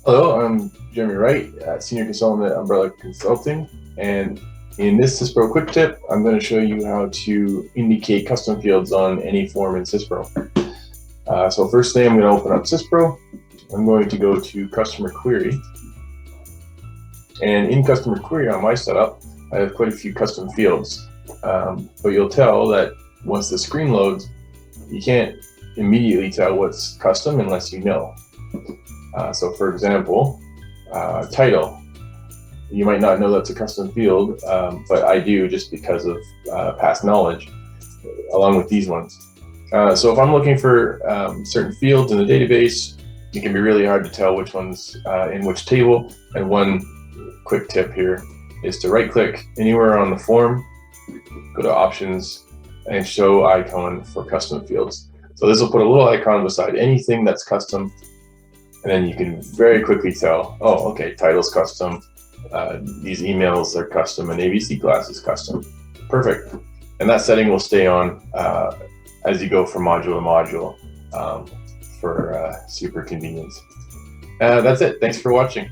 Hello, I'm Jeremy Wright, Senior Consultant at Umbrella Consulting, and in this SYSPRO Quick Tip, I'm going to show you how to indicate custom fields on any form in SYSPRO. So first thing, I'm going to open up SYSPRO. I'm going to go to Customer Query, and in Customer Query on my setup, I have quite a few custom fields, but you'll tell that once the screen loads, you can't immediately tell what's custom unless you know. So for example, title. You might not know that's a custom field, but I do just because of past knowledge, along with these ones. So if I'm looking for certain fields in the database, it can be really hard to tell which one's in which table. And one quick tip here is to right-click anywhere on the form, go to Options, and Show Icon for custom fields. So this will put a little icon beside anything that's custom, and then you can very quickly tell, oh, okay, title's custom, these emails are custom, and ABC class is custom. Perfect. And that setting will stay on as you go from module to module for super convenience. That's it. Thanks for watching.